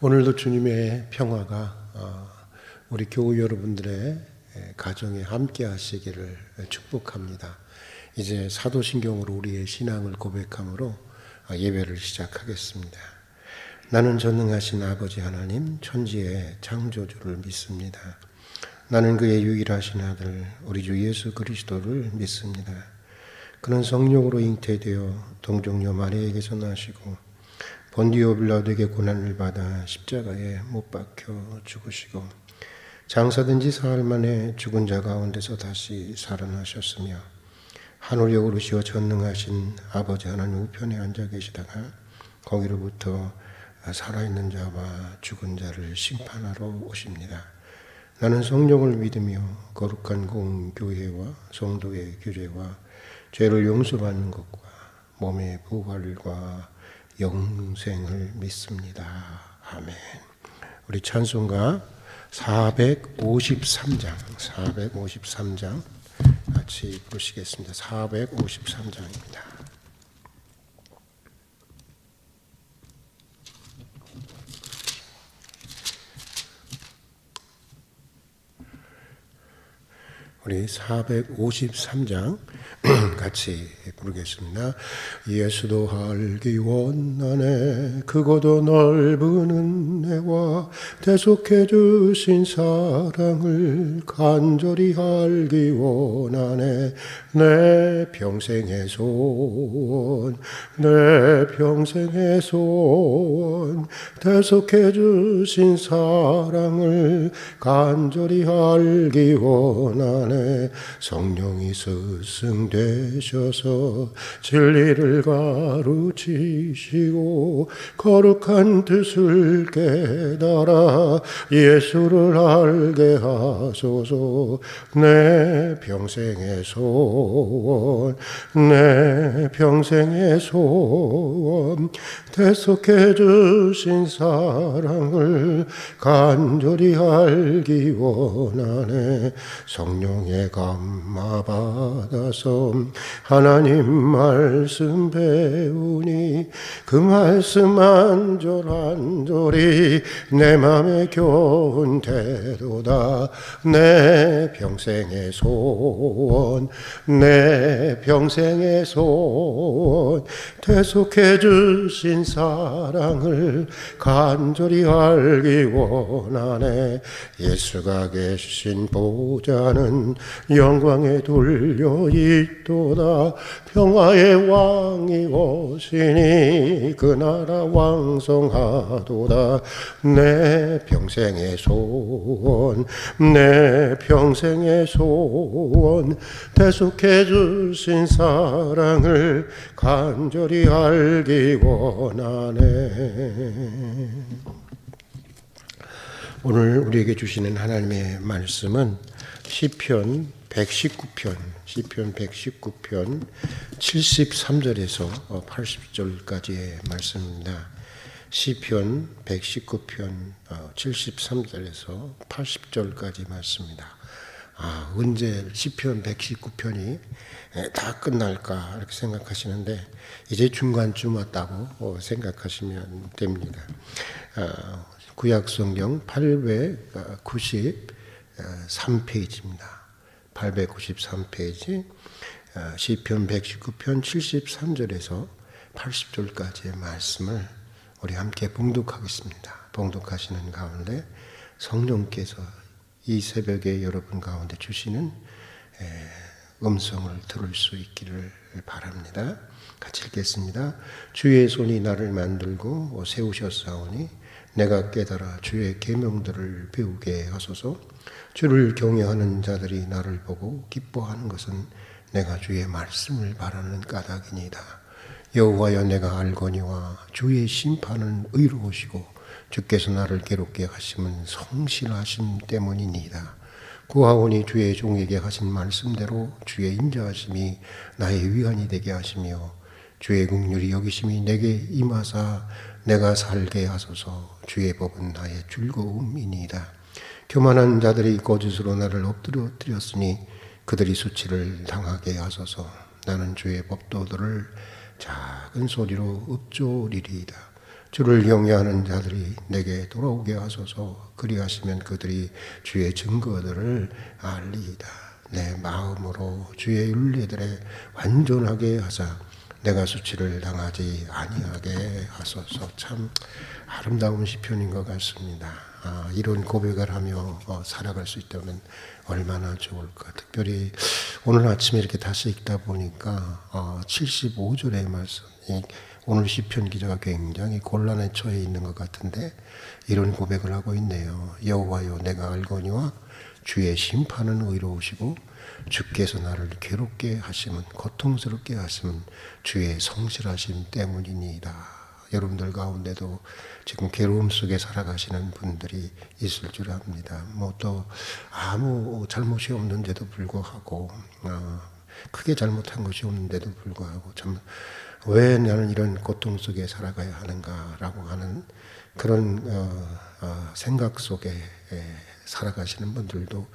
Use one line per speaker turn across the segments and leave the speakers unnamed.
오늘도 주님의 평화가 우리 교우 여러분들의 가정에 함께 하시기를 축복합니다. 이제 사도신경으로 우리의 신앙을 고백함으로 예배를 시작하겠습니다. 나는 전능하신 아버지 하나님 천지의 창조주를 믿습니다. 나는 그의 유일하신 아들 우리 주 예수 그리스도를 믿습니다. 그는 성령으로 잉태되어 동정녀 마리아에게서 나시고 본디오 빌라도에게 고난을 받아 십자가에 못 박혀 죽으시고 장사된 지 사흘 만에 죽은 자 가운데서 다시 살아나셨으며 하늘에 오르시어 전능하신 아버지 하나님 우편에 앉아 계시다가 거기로부터 살아있는 자와 죽은 자를 심판하러 오십니다. 나는 성령을 믿으며 거룩한 공교회와 성도의 교제와 죄를 용서받는 것과 몸의 부활과 영생을 믿습니다. 아멘. 우리 찬송가 453장 같이 부르시겠습니다. 453장입니다. 우리 453장 같이 부르겠습니다. 예수도 알기 원하네 크고도 넓은 은혜와 대속해 주신 사랑을 간절히 알기 원하네 내 평생의 소원 내 평생의 소원 대속해 주신 사랑을 간절히 알기 원하네 성령이 스승되셔서 진리를 가르치시고 거룩한 뜻을 깨달아 예수를 알게 하소서 내 평생의 소원 내 평생의 소원 대속해 주신 사랑을 간절히 알기 원하네 성령의 감화 받아서 하나님 말씀 배우니 그 말씀 한절한절이 내 맘에 겨운 태도다 내 평생의 소원 내 평생의 소원 대속해 주신 사랑을 간절히 알기 원하네 예수가 계신 보좌는 영광에 돌려 있도다 평화의 왕이 오시니 그 나라 왕성하도다 내 평생의 소원 내 평생의 소원 대속해 주신 사랑을 간절히 알기 원하네. 오늘 우리에게 주시는 하나님의 말씀은 시편 119편 73절에서 80절까지의 말씀입니다. 시편 119편 73절에서 80절까지 말씀입니다. 언제 시편 119편이 다 끝날까 이렇게 생각하시는데 이제 중간쯤 왔다고 생각하시면 됩니다. 구약성경 893페이지입니다. 893페이지 시편 119편 73절에서 80절까지의 말씀을 우리 함께 봉독하겠습니다. 봉독하시는 가운데 성령께서 이 새벽에 여러분 가운데 주시는 음성을 들을 수 있기를 바랍니다. 같이 읽겠습니다. 주의 손이 나를 만들고 세우셨사오니 내가 깨달아 주의 계명들을 배우게 하소서. 주를 경외하는 자들이 나를 보고 기뻐하는 것은 내가 주의 말씀을 바라는 까닭이니이다. 여호와여 내가 알거니와 주의 심판은 의로우시고 주께서 나를 괴롭게 하심은 성실하심 때문이니이다. 구하오니 주의 종에게 하신 말씀대로 주의 인자하심이 나의 위안이 되게 하시며 주의 긍휼이 여기심이 내게 임하사 내가 살게 하소서. 주의 법은 나의 즐거움이니이다. 교만한 자들이 거짓으로 나를 엎드렸으니 그들이 수치를 당하게 하소서. 나는 주의 법도들을 작은 소리로 읊조리리이다. 주를 경외하는 자들이 내게 돌아오게 하소서. 그리하시면 그들이 주의 증거들을 알리이다. 내 마음으로 주의 윤리들에 완전하게 하사 내가 수치를 당하지 아니하게 하소서. 참 아름다운 시편인 것 같습니다. 이런 고백을 하며 살아갈 수 있다면 얼마나 좋을까. 특별히 오늘 아침에 이렇게 다시 읽다 보니까 75절의 말씀, 오늘 시편 기자가 굉장히 곤란에 처해 있는 것 같은데 이런 고백을 하고 있네요. 여호와여, 내가 알거니와 주의 심판은 의로우시고 주께서 나를 괴롭게 하심은, 고통스럽게 하심은 주의 성실하심 때문이니이다. 여러분들 가운데도 지금 괴로움 속에 살아가시는 분들이 있을 줄 압니다. 또 아무 잘못이 없는데도 불구하고, 크게 잘못한 것이 없는데도 불구하고 참 왜 나는 이런 고통 속에 살아가야 하는가라고 하는 그런 생각 속에 살아가시는 분들도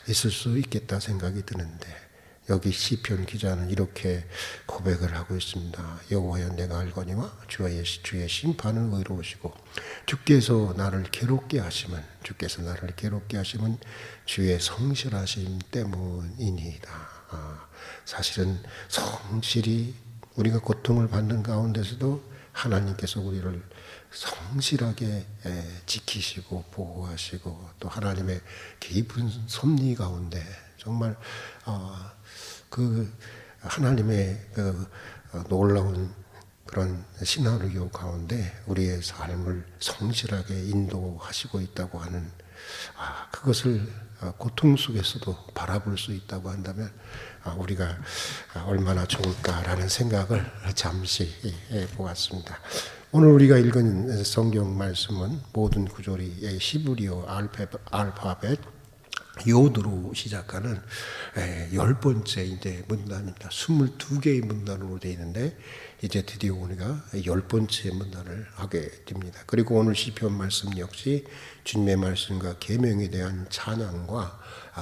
있을 수 있겠다 생각이 드는데, 여기 시편 기자는 이렇게 고백을 하고 있습니다. 여호와여, 내가 알거니와 주의 심판은 의로우시고 주께서 나를 괴롭게 하심은 주의 성실하심 때문이니이다. 사실은 성실히 우리가 고통을 받는 가운데서도 하나님께서 우리를 성실하게 지키시고 보호하시고 또 하나님의 깊은 섭리 가운데 정말 그 하나님의 그 놀라운 그런 시나리오 가운데 우리의 삶을 성실하게 인도하시고 있다고 하는, 그것을 고통 속에서도 바라볼 수 있다고 한다면 우리가 얼마나 좋을까라는 생각을 잠시 해보았습니다. 오늘 우리가 읽은 성경 말씀은 모든 구절이 히브리어 알파벳 요드로 시작하는 10번째 이제 문단입니다. 22개의 문단으로 되어 있는데 이제 드디어 우리가 10번째 문단을 하게 됩니다. 그리고 오늘 시편 말씀 역시 주님의 말씀과 계명에 대한 찬양과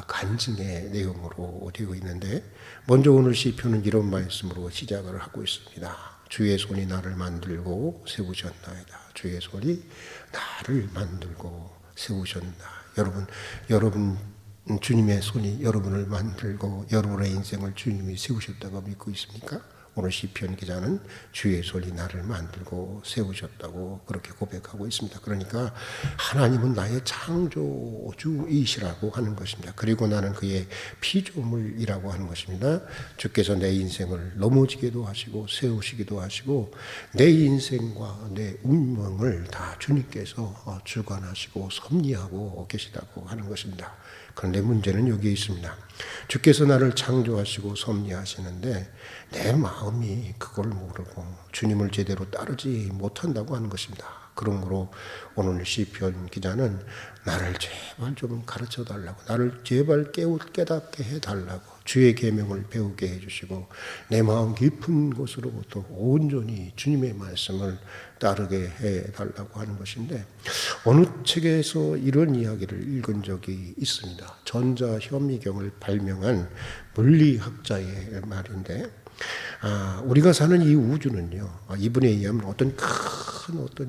간증의 내용으로 되어 있는데, 먼저 오늘 시편은 이런 말씀으로 시작을 하고 있습니다. 주의 손이 나를 만들고 세우셨나이다. 주의 손이 나를 만들고 세우셨나. 여러분 주님의 손이 여러분을 만들고 여러분의 인생을 주님이 세우셨다고 믿고 있습니까? 오늘 시편 기자는 주의 손이 나를 만들고 세우셨다고 그렇게 고백하고 있습니다. 그러니까 하나님은 나의 창조주이시라고 하는 것입니다. 그리고 나는 그의 피조물이라고 하는 것입니다. 주께서 내 인생을 넘어지기도 하시고 세우시기도 하시고 내 인생과 내 운명을 다 주님께서 주관하시고 섭리하고 계시다고 하는 것입니다. 그런데 문제는 여기에 있습니다. 주께서 나를 창조하시고 섭리하시는데 내 마음이 그걸 모르고 주님을 제대로 따르지 못한다고 하는 것입니다. 그러므로 오늘 시편 기자는 나를 제발 좀 가르쳐 달라고, 나를 제발 깨닫게 해달라고, 주의 계명을 배우게 해주시고 내 마음 깊은 곳으로부터 온전히 주님의 말씀을 따르게 해달라고 하는 것인데, 어느 책에서 이런 이야기를 읽은 적이 있습니다. 전자현미경을 발명한 물리학자의 말인데, 우리가 사는 이 우주는요, 이분에 의하면 어떤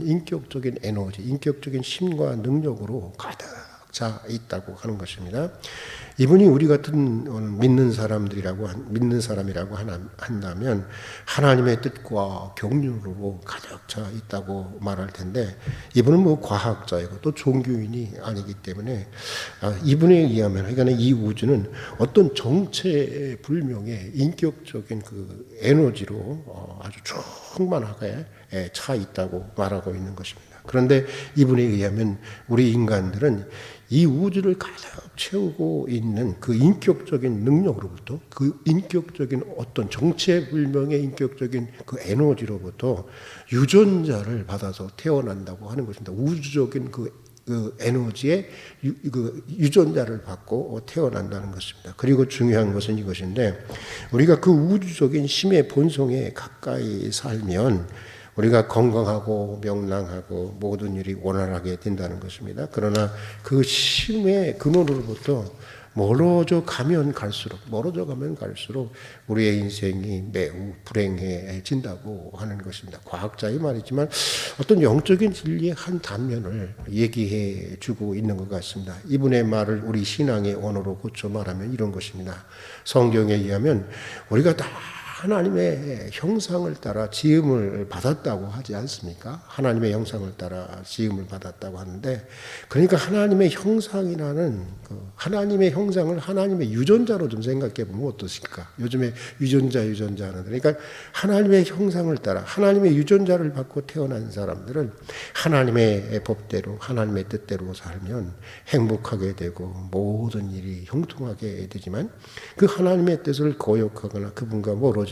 인격적인 에너지, 인격적인 힘과 능력으로 가득 차 있다고 하는 것입니다. 이분이 우리 같은 믿는 사람이라고 한다면 하나님의 뜻과 경륜으로 가득 차 있다고 말할 텐데, 이분은 과학자이고 또 종교인이 아니기 때문에 이분에 의하면, 그러니까 이 우주는 어떤 정체불명의 인격적인 그 에너지로 아주 충만하게 차 있다고 말하고 있는 것입니다. 그런데 이분에 의하면 우리 인간들은 이 우주를 가득 채우고 있는 그 인격적인 능력으로부터, 그 인격적인 어떤 정체불명의 인격적인 그 에너지로부터 유전자를 받아서 태어난다고 하는 것입니다. 우주적인 그 에너지의 유전자를 받고 태어난다는 것입니다. 그리고 중요한 것은 이것인데, 우리가 그 우주적인 힘의 본성에 가까이 살면 우리가 건강하고 명랑하고 모든 일이 원활하게 된다는 것입니다. 그러나 그 힘의 근원으로부터 멀어져 가면 갈수록 우리의 인생이 매우 불행해진다고 하는 것입니다. 과학자의 말이지만 어떤 영적인 진리의 한 단면을 얘기해 주고 있는 것 같습니다. 이분의 말을 우리 신앙의 언어로 고쳐 말하면 이런 것입니다. 성경에 의하면 우리가 다 하나님의 형상을 따라 지음을 받았다고 하지 않습니까? 하나님의 형상을 따라 지음을 받았다고 하는데, 그러니까 하나님의 형상이라는 하나님의 형상을 하나님의 유전자로 좀 생각해 보면 어떠실까? 요즘에 유전자 하는데, 그러니까 하나님의 형상을 따라 하나님의 유전자를 받고 태어난 사람들은 하나님의 법대로 하나님의 뜻대로 살면 행복하게 되고 모든 일이 형통하게 되지만, 그 하나님의 뜻을 거역하거나 그분과 멀어지면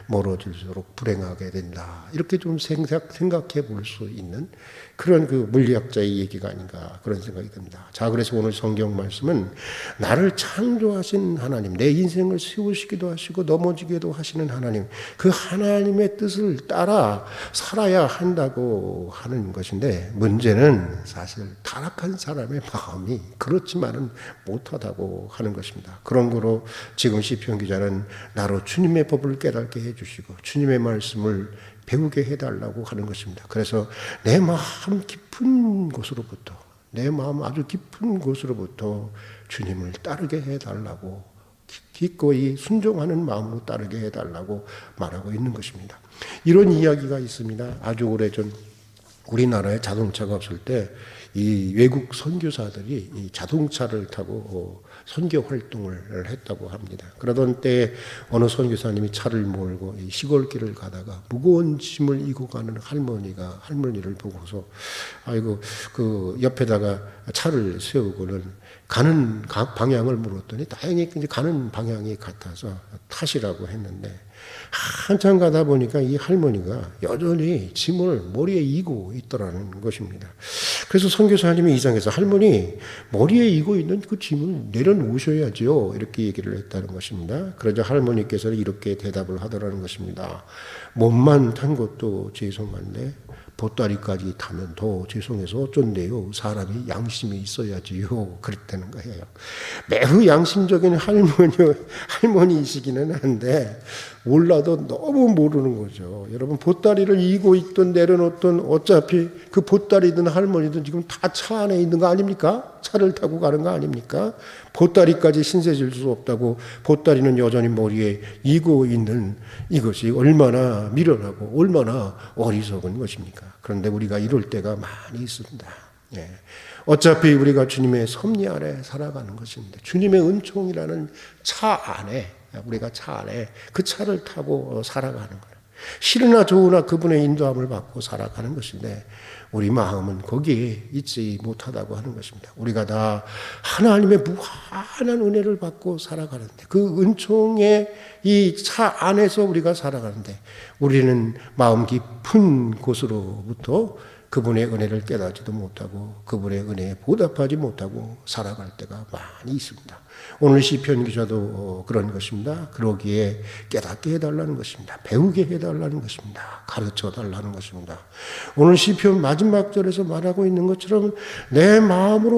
멀어질수록 불행하게 된다. 이렇게 좀 생각해 볼 수 있는 그런 그 물리학자의 얘기가 아닌가, 그런 생각이 듭니다. 자, 그래서 오늘 성경 말씀은 나를 창조하신 하나님, 내 인생을 세우시기도 하시고 넘어지기도 하시는 하나님, 그 하나님의 뜻을 따라 살아야 한다고 하는 것인데, 문제는 사실 타락한 사람의 마음이 그렇지만은 못하다고 하는 것입니다. 그런 거로 지금 시편 기자는 나로 주님의 법을 깨닫게 해주시고 주님의 말씀을 배우게 해달라고 하는 것입니다. 그래서 내 마음 깊은 곳으로부터, 내 마음 아주 깊은 곳으로부터 주님을 따르게 해달라고, 기꺼이 순종하는 마음으로 따르게 해달라고 말하고 있는 것입니다. 이런 이야기가 있습니다. 아주 오래전 우리나라에 자동차가 없을 때 이 외국 선교사들이 이 자동차를 타고 선교 활동을 했다고 합니다. 그러던 때에 어느 선교사님이 차를 몰고 이 시골길을 가다가 무거운 짐을 이고 가는 할머니를 보고서 아이고 그 옆에다가 차를 세우고는 가는 방향을 물었더니 다행히 이제 가는 방향이 같아서 타시라고 했는데, 한참 가다 보니까 이 할머니가 여전히 짐을 머리에 이고 있더라는 것입니다. 그래서 선교사님이 이상해서 할머니 머리에 이고 있는 그 짐을 내려놓으셔야죠, 이렇게 얘기를 했다는 것입니다. 그러자 할머니께서는 이렇게 대답을 하더라는 것입니다. 몸만 탄 것도 죄송한데 보따리까지 타면 더 죄송해서 어쩐대요. 사람이 양심이 있어야지요. 그랬다는 거예요. 매우 양심적인 할머니이시기는 한데 몰라도 너무 모르는 거죠. 여러분, 보따리를 이고 있든 내려놓든 어차피 그 보따리든 할머니든 지금 다 차 안에 있는 거 아닙니까? 차를 타고 가는 거 아닙니까? 보따리까지 신세 질 수 없다고 보따리는 여전히 머리에 이고 있는 이것이 얼마나 미련하고 얼마나 어리석은 것입니까? 그런데 우리가 이럴 때가 많이 있습니다. 예. 어차피 우리가 주님의 섭리 아래 살아가는 것인데, 주님의 은총이라는 차 안에, 우리가 차 안에 그 차를 타고 살아가는 거예요. 싫으나 좋으나 그분의 인도함을 받고 살아가는 것인데, 우리 마음은 거기에 있지 못하다고 하는 것입니다. 우리가 다 하나님의 무한한 은혜를 받고 살아가는데, 그 은총의 이 차 안에서 우리가 살아가는데, 우리는 마음 깊은 곳으로부터 그분의 은혜를 깨닫지도 못하고 그분의 은혜에 보답하지 못하고 살아갈 때가 많이 있습니다. 오늘 시편 기자도 그런 것입니다. 그러기에 깨닫게 해달라는 것입니다. 배우게 해달라는 것입니다. 가르쳐 달라는 것입니다. 오늘 시편 마지막 절에서 말하고 있는 것처럼 내 마음으로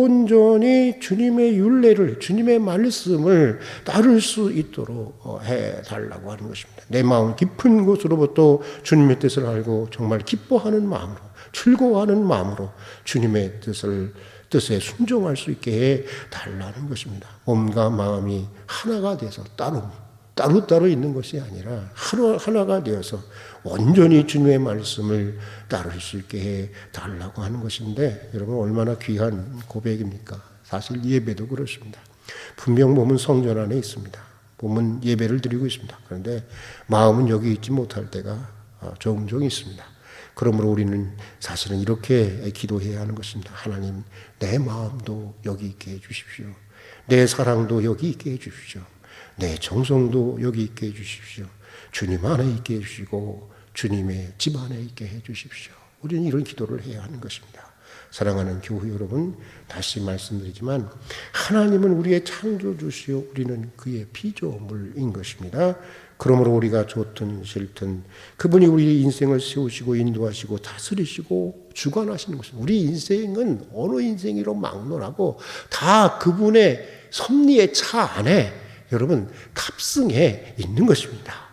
온전히 주님의 율례를, 주님의 말씀을 따를 수 있도록 해달라고 하는 것입니다. 내 마음 깊은 곳으로부터 주님의 뜻을 알고 정말 기뻐하는 마음으로, 즐거워하는 마음으로 주님의 뜻에 순종할 수 있게 해 달라는 것입니다. 몸과 마음이 하나가 돼서 따로 있는 것이 아니라 하나가 되어서 온전히 주님의 말씀을 따를 수 있게 해 달라고 하는 것인데, 여러분 얼마나 귀한 고백입니까? 사실 예배도 그렇습니다. 분명 몸은 성전 안에 있습니다. 몸은 예배를 드리고 있습니다. 그런데 마음은 여기 있지 못할 때가 종종 있습니다. 그러므로 우리는 사실은 이렇게 기도해야 하는 것입니다. 하나님, 내 마음도 여기 있게 해주십시오. 내 사랑도 여기 있게 해주십시오. 내 정성도 여기 있게 해주십시오. 주님 안에 있게 해주시고 주님의 집 안에 있게 해주십시오. 우리는 이런 기도를 해야 하는 것입니다. 사랑하는 교회 여러분, 다시 말씀드리지만 하나님은 우리의 창조주시요 우리는 그의 피조물인 것입니다. 그러므로 우리가 좋든 싫든 그분이 우리 인생을 세우시고 인도하시고 다스리시고 주관하시는 것입니다. 우리 인생은 어느 인생이로 막론하고 다 그분의 섭리의 차 안에 여러분 탑승해 있는 것입니다.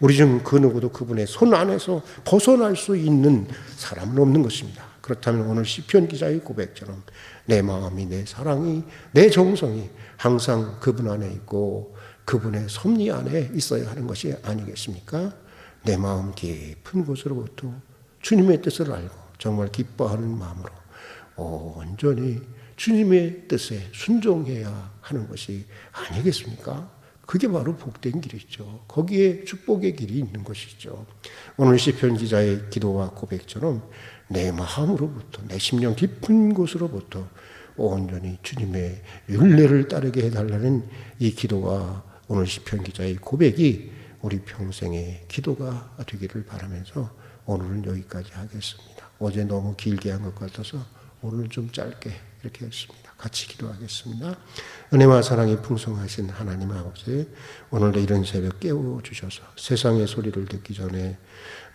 우리 중 그 누구도 그분의 손 안에서 벗어날 수 있는 사람은 없는 것입니다. 그렇다면 오늘 시편 기자의 고백처럼 내 마음이, 내 사랑이, 내 정성이 항상 그분 안에 있고 그분의 섭리 안에 있어야 하는 것이 아니겠습니까? 내 마음 깊은 곳으로부터 주님의 뜻을 알고 정말 기뻐하는 마음으로 온전히 주님의 뜻에 순종해야 하는 것이 아니겠습니까? 그게 바로 복된 길이죠. 거기에 축복의 길이 있는 것이죠. 오늘 시편 기자의 기도와 고백처럼 내 마음으로부터, 내 심령 깊은 곳으로부터 온전히 주님의 율례를 따르게 해달라는 이 기도와 오늘 시편 기자의 고백이 우리 평생의 기도가 되기를 바라면서 오늘은 여기까지 하겠습니다. 어제 너무 길게 한 것 같아서 오늘 좀 짧게 이렇게 했습니다. 같이 기도하겠습니다. 은혜와 사랑이 풍성하신 하나님 아버지, 오늘도 이런 새벽 깨워주셔서 세상의 소리를 듣기 전에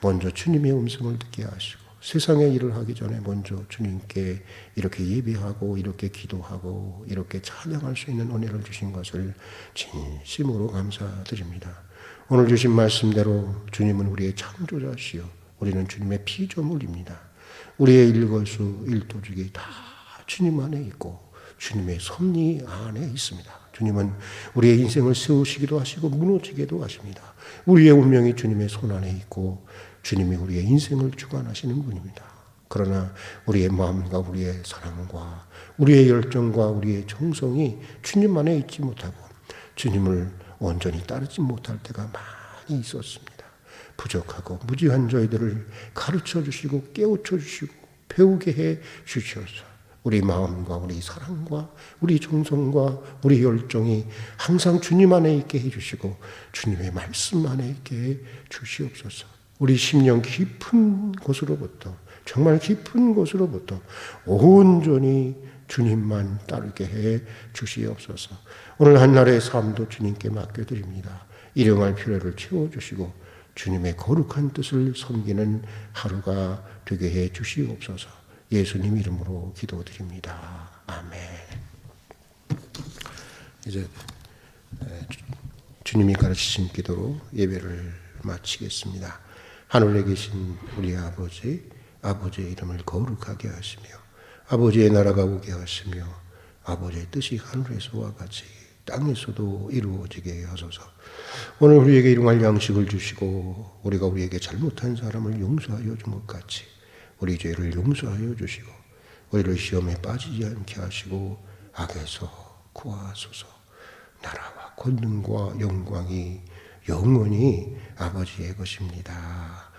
먼저 주님의 음성을 듣게 하시고 세상의 일을 하기 전에 먼저 주님께 이렇게 예배하고 이렇게 기도하고 이렇게 찬양할 수 있는 은혜를 주신 것을 진심으로 감사드립니다. 오늘 주신 말씀대로 주님은 우리의 창조자시요 우리는 주님의 피조물입니다. 우리의 일거수 일도죽이 다 주님 안에 있고 주님의 섭리 안에 있습니다. 주님은 우리의 인생을 세우시기도 하시고 무너지기도 하십니다. 우리의 운명이 주님의 손 안에 있고 주님이 우리의 인생을 주관하시는 분입니다. 그러나 우리의 마음과 우리의 사랑과 우리의 열정과 우리의 정성이 주님 안에 있지 못하고 주님을 온전히 따르지 못할 때가 많이 있었습니다. 부족하고 무지한 저희들을 가르쳐 주시고 깨우쳐 주시고 배우게 해 주셔서 우리 마음과 우리 사랑과 우리 정성과 우리 열정이 항상 주님 안에 있게 해 주시고 주님의 말씀 안에 있게 해 주시옵소서. 우리 심령 깊은 곳으로부터 정말 깊은 곳으로부터 온전히 주님만 따르게 해 주시옵소서. 오늘 한날의 삶도 주님께 맡겨드립니다. 일용할 필요를 채워주시고 주님의 거룩한 뜻을 섬기는 하루가 되게 해 주시옵소서. 예수님 이름으로 기도드립니다. 아멘. 이제 주님이 가르치신 기도로 예배를 마치겠습니다. 하늘에 계신 우리 아버지, 아버지의 이름을 거룩하게 하시며 아버지의 나라가 오게 하시며 아버지의 뜻이 하늘에서와 같이 땅에서도 이루어지게 하소서. 오늘 우리에게 일용할 양식을 주시고 우리가 우리에게 잘못한 사람을 용서하여 준 것 같이 우리 죄를 용서하여 주시고 우리를 시험에 빠지지 않게 하시고 악에서 구하소서. 나라와 권능과 영광이 영원히 아버지의 것입니다.